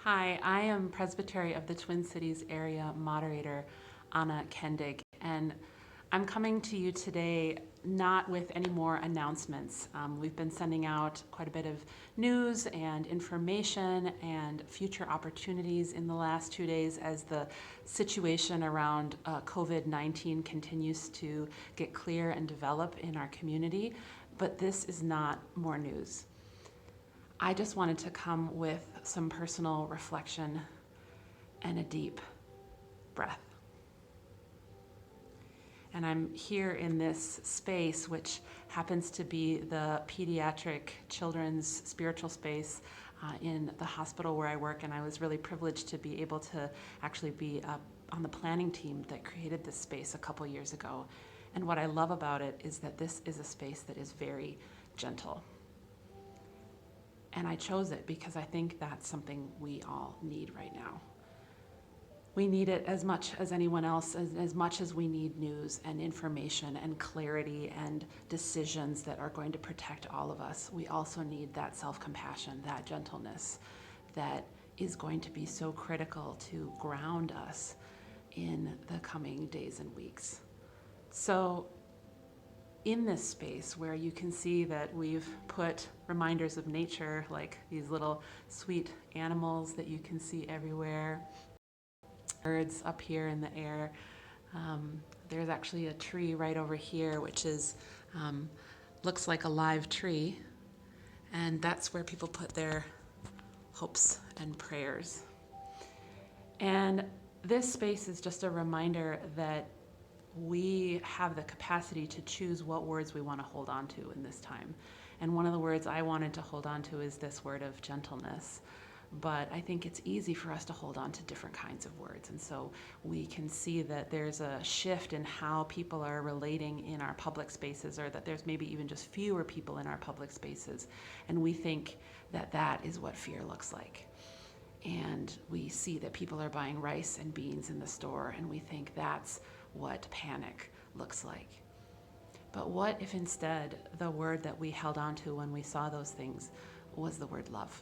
Hi, I am Presbytery of the Twin Cities Area Moderator Anna Kendig, and I'm coming to you today not with any more announcements. We've been sending out quite a bit of news and information and future opportunities in the last 2 days as the situation around COVID-19 continues to get clear and develop in our community, but this is not more news. I just wanted to come with some personal reflection and a deep breath. And I'm here in this space, which happens to be the pediatric children's spiritual space in the hospital where I work. And I was really privileged to be able to actually be on the planning team that created this space a couple years ago. And what I love about it is that this is a space that is very gentle. And I chose it because I think that's something we all need right now. We need it as much as anyone else, as much as we need news and information and clarity and decisions that are going to protect all of us. We also need that self-compassion, that gentleness that is going to be so critical to ground us in the coming days and weeks. So in this space where you can see that we've put reminders of nature, like these little sweet animals that you can see everywhere, birds up here in the air. There's actually a tree right over here, which is looks like a live tree, and that's where people put their hopes and prayers. And this space is just a reminder that we have the capacity to choose what words we want to hold on to in this time. And one of the words I wanted to hold on to is this word of gentleness. But I think it's easy for us to hold on to different kinds of words. And so we can see that there's a shift in how people are relating in our public spaces, or that there's maybe even just fewer people in our public spaces. And we think that that is what fear looks like. And we see that people are buying rice and beans in the store, and we think that's what panic looks like. But what if instead the word that we held on to when we saw those things was the word love?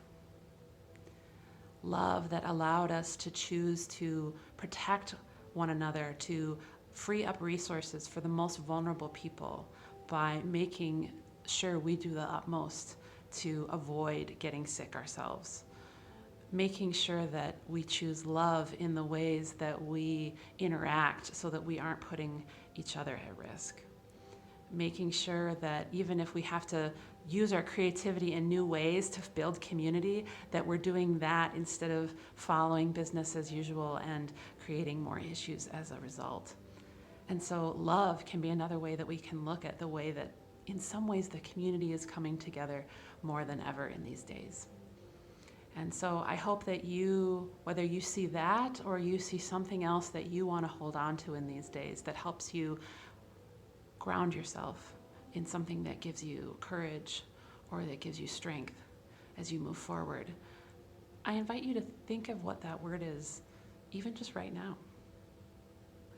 Love that allowed us to choose to protect one another, to free up resources for the most vulnerable people by making sure we do the utmost to avoid getting sick ourselves. Making sure that we choose love in the ways that we interact so that we aren't putting each other at risk. Making sure that even if we have to use our creativity in new ways to build community, that we're doing that instead of following business as usual and creating more issues as a result. And so love can be another way that we can look at the way that in some ways the community is coming together more than ever in these days. And so I hope that you, whether you see that or you see something else that you want to hold on to in these days that helps you ground yourself in something that gives you courage or that gives you strength as you move forward, I invite you to think of what that word is, even just right now.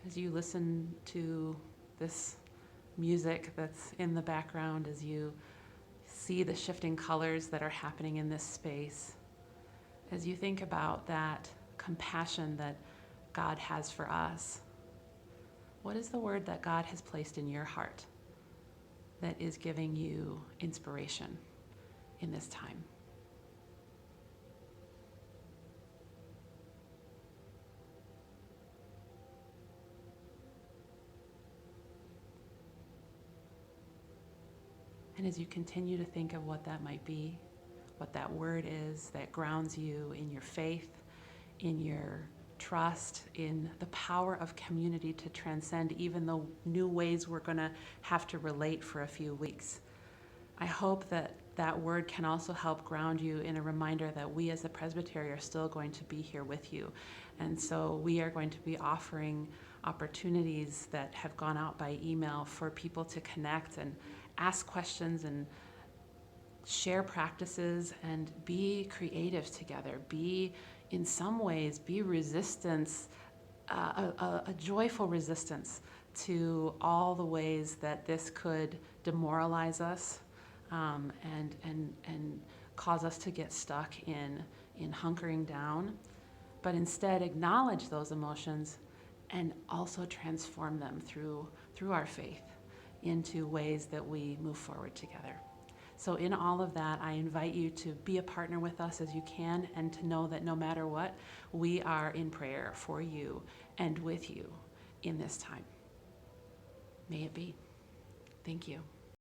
As you listen to this music that's in the background, as you see the shifting colors that are happening in this space, as you think about that compassion that God has for us, what is the word that God has placed in your heart that is giving you inspiration in this time? And as you continue to think of what that might be, what that word is that grounds you in your faith, in your trust, in the power of community to transcend even the new ways we're going to have to relate for a few weeks. I hope that that word can also help ground you in a reminder that we as a presbytery are still going to be here with you. And so we are going to be offering opportunities that have gone out by email for people to connect and ask questions and share practices and be creative together, be in some ways, be resistance, a joyful resistance to all the ways that this could demoralize us and cause us to get stuck in in hunkering down, but instead acknowledge those emotions and also transform them through our faith into ways that we move forward together. So in all of that, I invite you to be a partner with us as you can, and to know that no matter what, we are in prayer for you and with you in this time. May it be. Thank you.